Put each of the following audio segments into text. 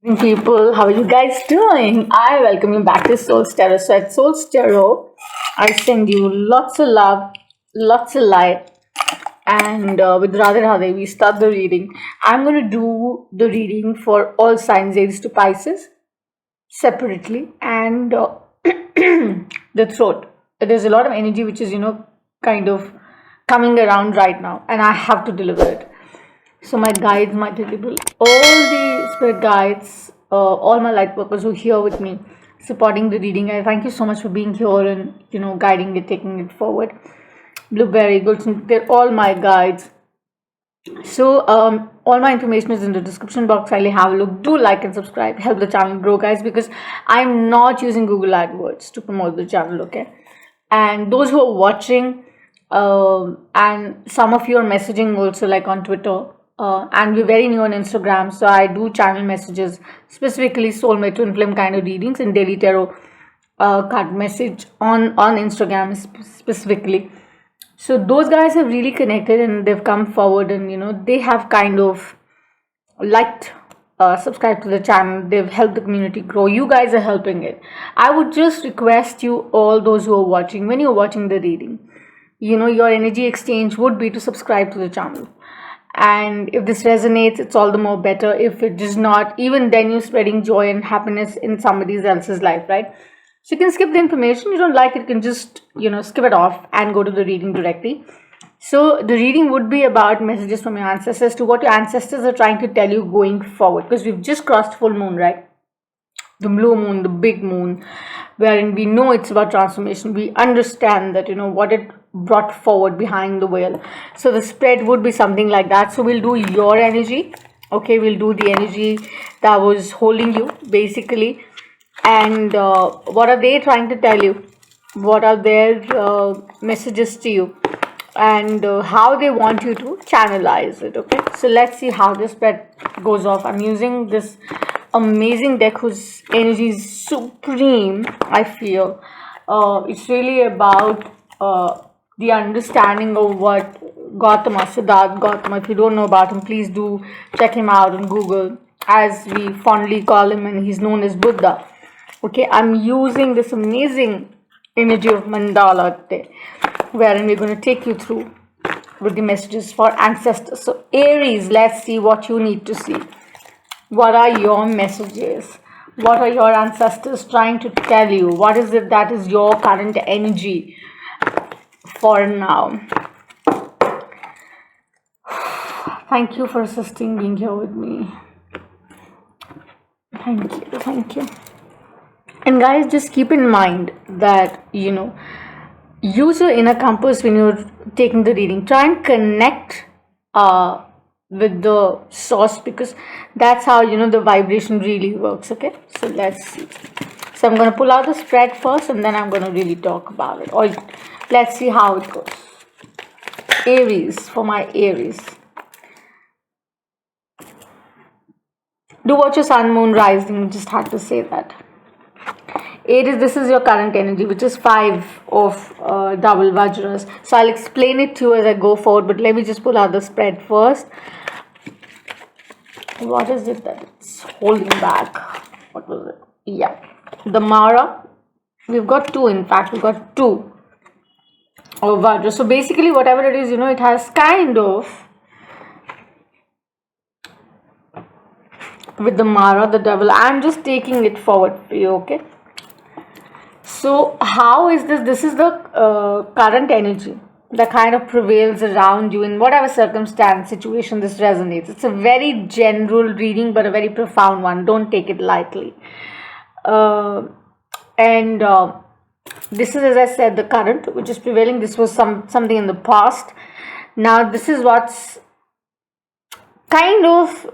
People, how are you guys doing? I welcome you back to Soulstarot. So at Soulstarot, I send you lots of love, lots of light, and with Radhe Radhe, we start the reading. I'm going to do the reading for all signs, Aries to Pisces, separately, and the throat. There's a lot of energy which is, kind of coming around right now, and I have to deliver it. So my guides, my people, all the spirit guides, all my light workers who are here with me, supporting the reading. I thank you so much for being here and guiding it, taking it forward. Blueberry, Golden, they're all my guides. So all my information is in the description box. Kindly have a look. Do like and subscribe. Help the channel grow, guys, because I'm not using Google AdWords to promote the channel. Okay, and those who are watching, and some of you are messaging also, like on Twitter. And we're very new on Instagram, so I do channel messages, specifically soulmate twin flame kind of readings and daily tarot card message on Instagram specifically. So those guys have really connected and they've come forward, and they have kind of liked, subscribe to the channel. They've helped the community grow. You guys are helping it. I would just request you, all those who are watching, when you're watching the reading, your energy exchange would be to subscribe to the channel. And if this resonates, it's all the more better. If it does not, even then you're spreading joy and happiness in somebody else's life, right? So you can skip the information. You don't like it, you can just skip it off and go to the reading directly. So the reading would be about messages from your ancestors to what your ancestors are trying to tell you going forward, because we've just crossed full moon, right? The blue moon, the big moon, wherein we know it's about transformation. We understand that what it brought forward behind the veil. So the spread would be something like that. So we'll do your energy. Okay, we'll do the energy that was holding you basically, and what are they trying to tell you, what are their messages to you, and how they want you to channelize it. Okay, so let's see how this spread goes off. I'm using this amazing deck whose energy is supreme. I feel it's really about the understanding of what Siddhartha Gautama. If you don't know about him, please do check him out on Google, as we fondly call him, and he's known as Buddha. Okay, I'm using this amazing energy of mandala today, wherein we're going to take you through with the messages for ancestors. So Aries, let's see what you need to see. What are your messages? What are your ancestors trying to tell you? What is it that is your current energy for now? Thank you for assisting, being here with me. Thank you. And guys, just keep in mind that use your inner compass when you're taking the reading. Try and connect with the source, because that's how the vibration really works. Okay, so let's see. So I'm going to pull out the spread first, and then I'm going to really talk about it. Or let's see how it goes. Aries, for my Aries, do watch your sun, moon, rising. Just had to say that. Aries, this is your current energy, which is 5 of double vajras. So I'll explain it to you as I go forward, but let me just pull out the spread first. What is it that it's holding back? What was it? Yeah, the Mara. We've got 2, in fact, we've got 2 of vajra. So basically, whatever it is, it has kind of, with the Mara, the devil. I'm just taking it forward for you, okay? So how is this? This is the current energy that kind of prevails around you in whatever circumstance, situation this resonates. It's a very general reading, but a very profound one. Don't take it lightly. And this is, as I said, the current which is prevailing. This was something in the past. Now this is what's kind of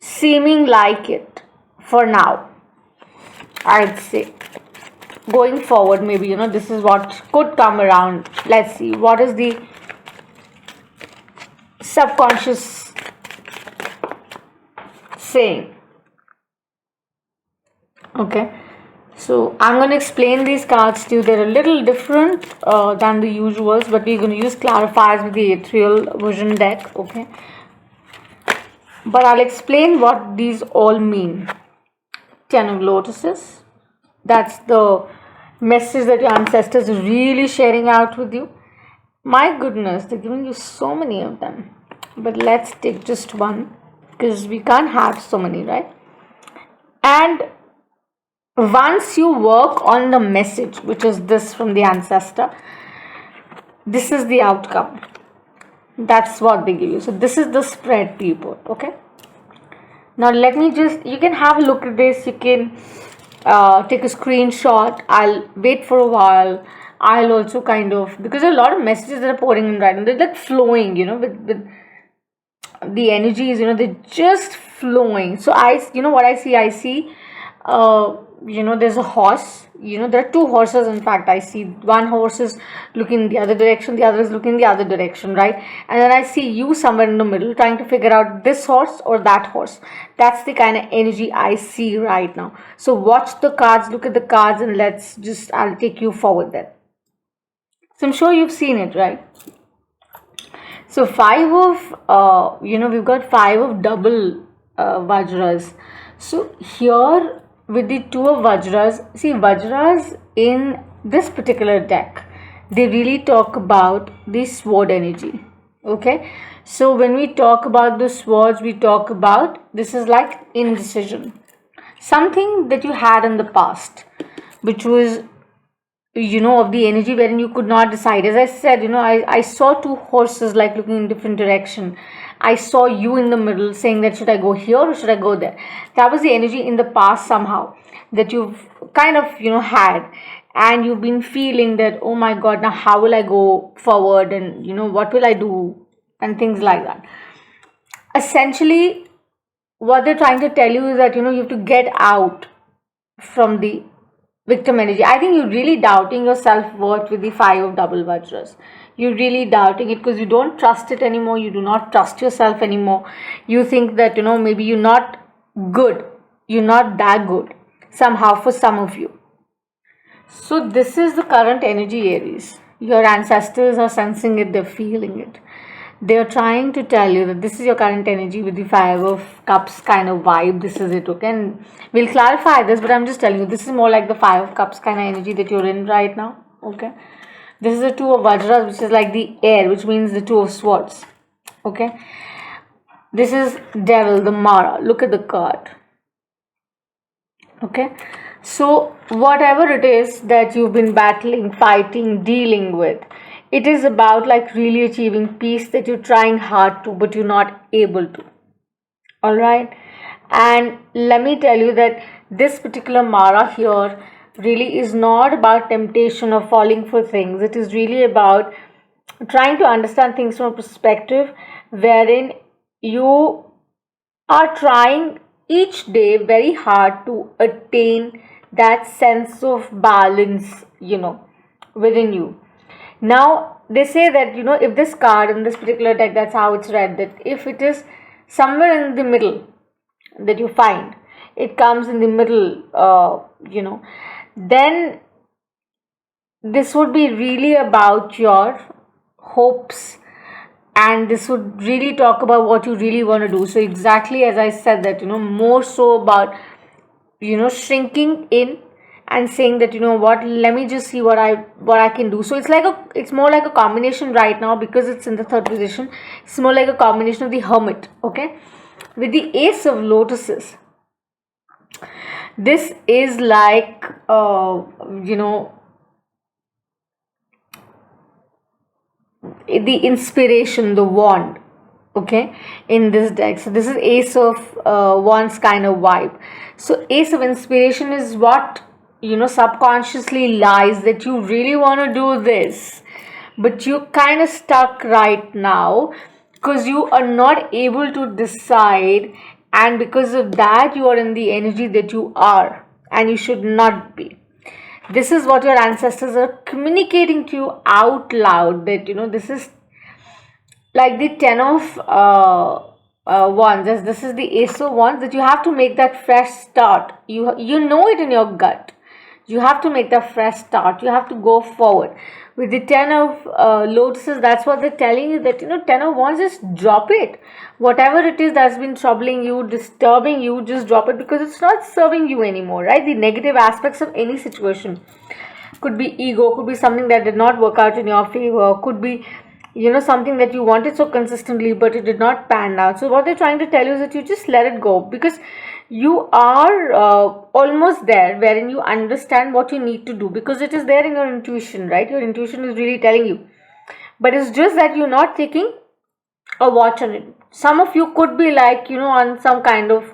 seeming like it for now, I'd say. Going forward, maybe this is what could come around. Let's see what is the subconscious saying. Okay, so I'm going to explain these cards to you. They're a little different than the usuals, but we're going to use clarifiers with the ethereal vision deck. Okay, but I'll explain what these all mean. 10 of Lotuses. That's the message that your ancestors are really sharing out with you. My goodness, they're giving you so many of them. But let's take just one, because we can't have so many, right? And once you work on the message, which is this from the ancestor, this is the outcome. That's what they give you. So this is the spread, people. Okay. Now let me just, you can have a look at this. You can take a screenshot. I'll wait for a while. I'll also kind of, because a lot of messages that are pouring in right now, they're like flowing, with the energies, they're just flowing. So what I see, there's a horse, there are two horses. In fact, I see one horse is looking the other direction, the other is looking the other direction, right? And then I see you somewhere in the middle trying to figure out this horse or that horse. That's the kind of energy I see right now. So watch the cards, look at the cards, and I'll take you forward then. So I'm sure you've seen it, right? So we've got 5 of double Vajras. So here with the 2 of Vajras, see, Vajras in this particular deck, they really talk about the sword energy. Okay, so when we talk about the swords, we talk about, this is like indecision, something that you had in the past, which was of the energy wherein you could not decide. As I said, I saw 2 horses like looking in different direction. I saw you in the middle saying that should I go here or should I go there. That was the energy in the past somehow that you've kind of had, and you've been feeling that, oh my god, now how will I go forward, and what will I do, and things like that. Essentially what they're trying to tell you is that you have to get out from the victim energy. I think you're really doubting your self-worth with the 5 of double Vajras. You're really doubting it because you don't trust it anymore. You do not trust yourself anymore. You think that maybe you're not good, you're not that good somehow for some of you. So this is the current energy, Aries. Your ancestors are sensing it, they're feeling it. They're trying to tell you that this is your current energy with the 5 of Cups kind of vibe. This is it, okay? And we'll clarify this, but I'm just telling you, this is more like the 5 of Cups kind of energy that you're in right now, okay? This is the 2 of Vajras, which is like the air, which means the 2 of Swords, okay? This is Devil, the Mara. Look at the card, okay? So whatever it is that you've been battling, fighting, dealing with, it is about like really achieving peace that you're trying hard to, but you're not able to. All right. And let me tell you that this particular Mara here really is not about temptation or falling for things. It is really about trying to understand things from a perspective wherein you are trying each day very hard to attain that sense of balance, within you. Now, they say that, if this card in this particular deck, that's how it's read, that if it is somewhere in the middle that you find, it comes in the middle, then this would be really about your hopes, and this would really talk about what you really want to do. So exactly as I said that, more so about, shrinking in and saying that, what, let me just see what I can do. So it's more like a combination right now, because it's in the 3rd position. It's more like a combination of the Hermit, okay, with the Ace of Lotuses. This is like the inspiration, the wand, okay, in this deck. So this is Ace of Wands kind of vibe. So Ace of Inspiration is what subconsciously lies that you really want to do this, but you're kind of stuck right now because you are not able to decide, and because of that you are in the energy that you are, and you should not be. This is what your ancestors are communicating to you out loud, that this is like the 10 of Wands, as this is the Ace of Wands, that you have to make that fresh start. You know it in your gut. You have to make that fresh start. You have to go forward. With the 10 of lotuses, that's what they're telling you, that 10 of wands, just drop it. Whatever it is that's been troubling you, disturbing you, just drop it, because it's not serving you anymore, right? The negative aspects of any situation could be ego, could be something that did not work out in your favor, could be something that you wanted so consistently but it did not pan out. So what they're trying to tell you is that you just let it go, because you are almost there wherein you understand what you need to do, because it is there in your intuition, right? Your intuition is really telling you, but it's just that you're not taking a watch on it. Some of you could be like on some kind of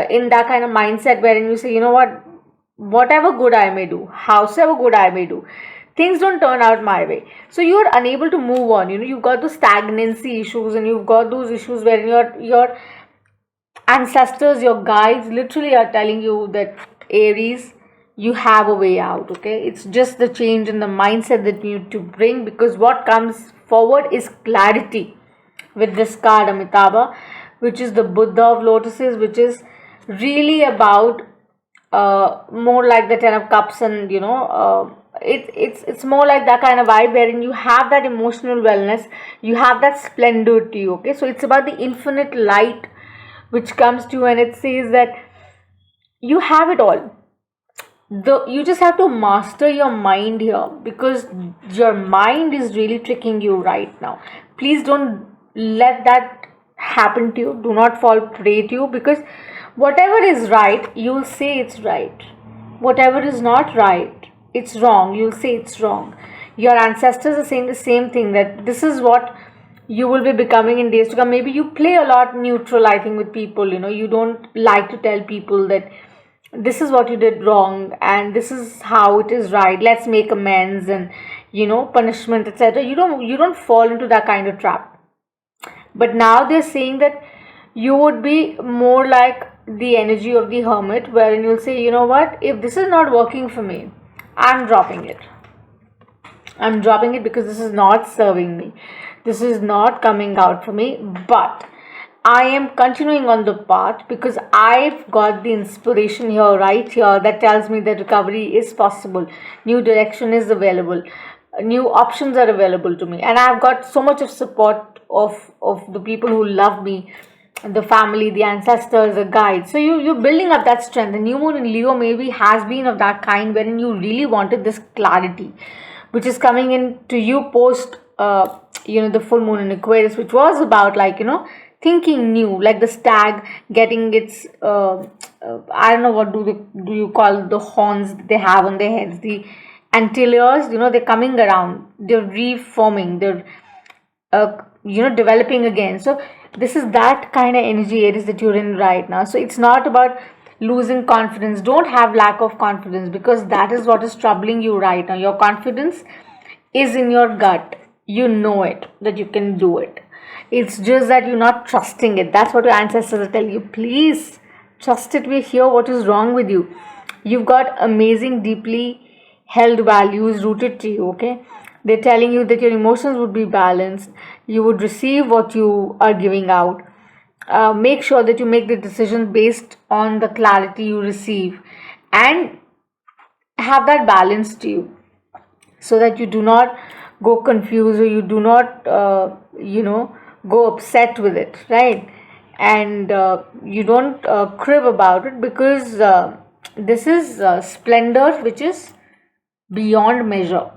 in that kind of mindset wherein you say, whatever good I may do, howsoever good I may do, things don't turn out my way. So you are unable to move on. You've got those stagnancy issues, and you've got those issues where your ancestors, your guides literally are telling you that, Aries, you have a way out, okay? It's just the change in the mindset that you need to bring, because what comes forward is clarity with this card, Amitabha, which is the Buddha of lotuses, which is really about more like the 10 of cups, and it's more like that kind of vibe wherein you have that emotional wellness, you have that splendor to you, okay? So it's about the infinite light which comes to you, and it says that you have it all. You just have to master your mind here, because your mind is really tricking you right now. Please don't let that happen to you. Do not fall prey to you, because whatever is right, you'll say it's right. Whatever is not right, it's wrong, you'll say it's wrong. Your ancestors are saying the same thing, that this is what you will be becoming in days to come. Maybe you play a lot neutral, I think, with people. You don't like to tell people that this is what you did wrong and this is how it is right, let's make amends, and punishment, etc. You don't fall into that kind of trap. But now they're saying that you would be more like the energy of the hermit, wherein you'll say, what, if this is not working for me, I'm dropping it. I'm dropping it because this is not serving me. This is not coming out for me. But I am continuing on the path because I've got the inspiration here, right here, that tells me that recovery is possible. New direction is available. New options are available to me. And I've got so much of support of the people who love me, the family, the ancestors, the guides. So you're building up that strength. The new moon in Leo maybe has been of that kind wherein you really wanted this clarity, which is coming in to you post the full moon in Aquarius, which was about thinking new, like the stag getting its I don't know what do you call the horns they have on their heads, the antlers, they're coming around, they're reforming, they're developing again. So this is that kind of energy, Aries, that you're in right now. So it's not about losing confidence. Don't have lack of confidence, because that is what is troubling you right now. Your confidence is in your gut. You know it, that you can do it. It's just that you're not trusting it. That's what your ancestors are telling you. Please trust it. We hear what is wrong with you. You've got amazing, deeply held values rooted to you, okay? They're telling you that your emotions would be balanced. You would receive what you are giving out. Make sure that you make the decision based on the clarity you receive, and have that balance to you, so that you do not go confused, or you do not go upset with it, right? And you don't crib about it, because this is splendor which is beyond measure.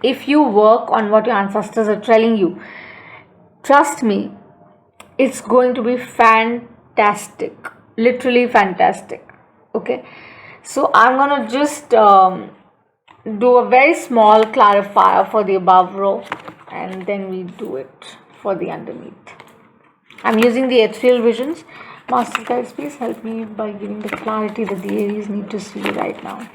If you work on what your ancestors are telling you, trust me, it's going to be fantastic, literally fantastic, okay? So I'm gonna just do a very small clarifier for the above row, and then we do it for the underneath. I'm using the ethereal visions. Master guides, please help me by giving the clarity that the Aries need to see right now.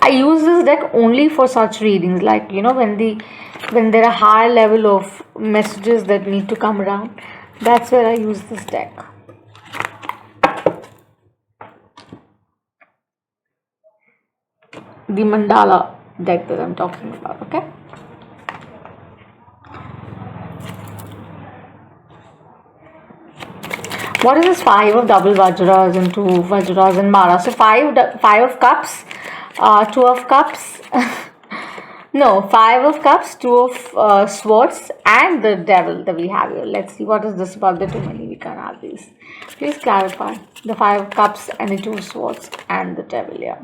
I use this deck only for such readings, like when there are high level of messages that need to come around. That's where I use this deck. The mandala deck that I'm talking about, okay? What is this? 5 of double vajras and 2 vajras and mara. So 5 of cups, 2 of cups. No, 5 of cups, 2 of swords, and the devil that we have here. Let's see what is this about the too many. We can't have these. Please clarify the 5 of cups and the 2 of swords and the devil. Yeah.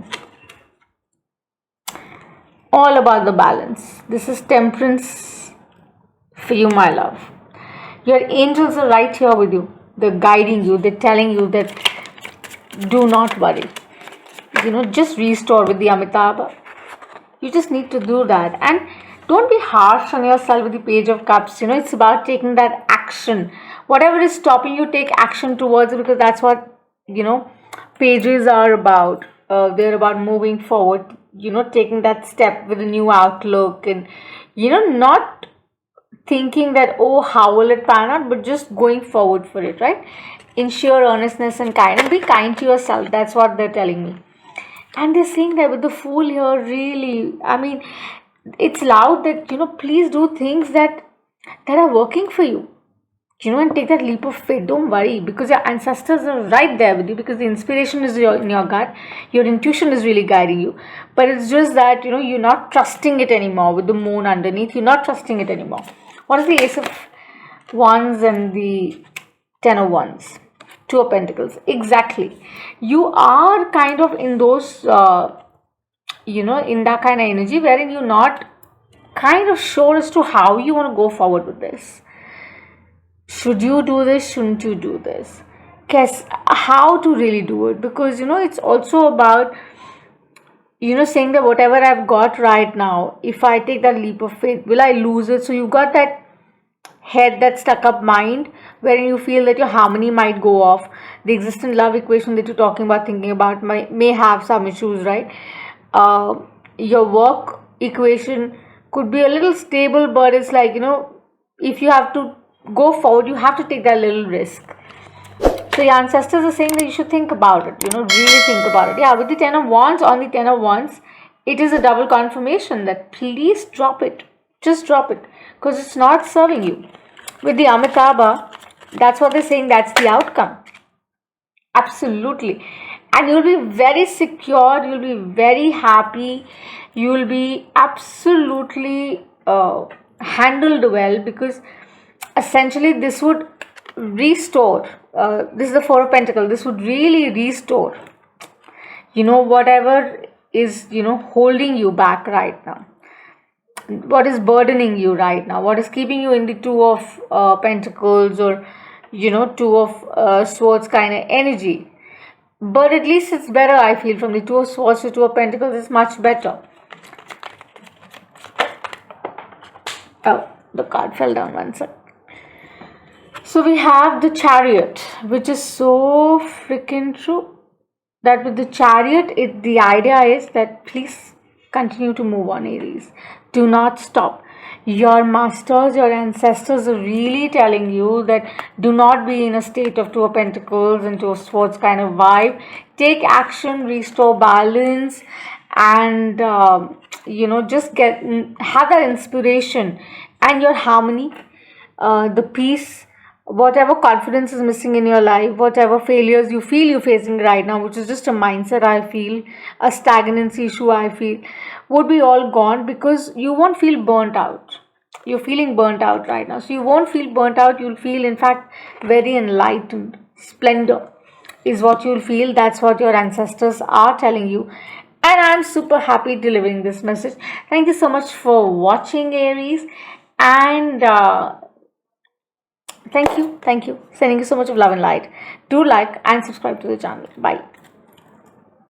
All about the balance. This is temperance for you, my love. Your angels are right here with you. They're guiding you. They're telling you that do not worry. Just restore with the Amitabha. You just need to do that. And don't be harsh on yourself with the Page of Cups. It's about taking that action. Whatever is stopping you, take action towards it, because that's what, pages are about. They're about moving forward, taking that step with a new outlook and, not thinking that, oh, how will it pan out, but just going forward for it, right? In sheer earnestness and kindness. Be kind to yourself. That's what they're telling me. And they're saying that with the Fool here, really, I mean, it's loud that, please do things that are working for you, and take that leap of faith. Don't worry, because your ancestors are right there with you, because the inspiration is in your gut. Your intuition is really guiding you. But it's just that, you're not trusting it anymore with the moon underneath. You're not trusting it anymore. What is the Ace of Wands and the 10 of Wands? 2 of Pentacles. Exactly. You are kind of in those, in that kind of energy wherein you're not kind of sure as to how you want to go forward with this. Should you do this? Shouldn't you do this? Guess how to really do it, because it's also about saying that whatever I've got right now, if I take that leap of faith, will I lose it? So you've got that head, that stuck up mind, wherein you feel that your harmony might go off. The existent love equation that you're talking about, thinking about, may have some issues, right? Your work equation could be a little stable, but it's like, if you have to go forward, you have to take that little risk. So your ancestors are saying that you should think about it, really think about it. Yeah, with the 10 of Wands, on the 10 of Wands, it is a double confirmation that please drop it. Just drop it, because it's not serving you. With the Amitabha, that's what they're saying, that's the outcome. Absolutely. And you'll be very secure, you'll be very happy, you'll be absolutely handled well, because essentially this would restore. This is the 4 of Pentacles. This would really restore, whatever is, holding you back right now. What is burdening you right now? What is keeping you in the 2 of Pentacles or, 2 of Swords kind of energy? But at least it's better, I feel, from the 2 of Swords to 2 of Pentacles. It's much better. Oh, the card fell down one sec. So we have the Chariot, which is so freaking true. That with the Chariot, the idea is that please continue to move on, Aries. Do not stop. Your masters, your ancestors are really telling you that do not be in a state of 2 of Pentacles and 2 of Swords kind of vibe. Take action, restore balance, and just have that inspiration and your harmony, the peace. Whatever confidence is missing in your life, whatever failures you feel you're facing right now, which is just a mindset, I feel, a stagnancy issue, I feel, would be all gone, because you won't feel burnt out. You're feeling burnt out right now. So you won't feel burnt out. You'll feel, in fact, very enlightened. Splendor is what you'll feel. That's what your ancestors are telling you. And I'm super happy delivering this message. Thank you so much for watching, Aries. And thank you. Sending you so much of love and light. Do like and subscribe to the channel. Bye.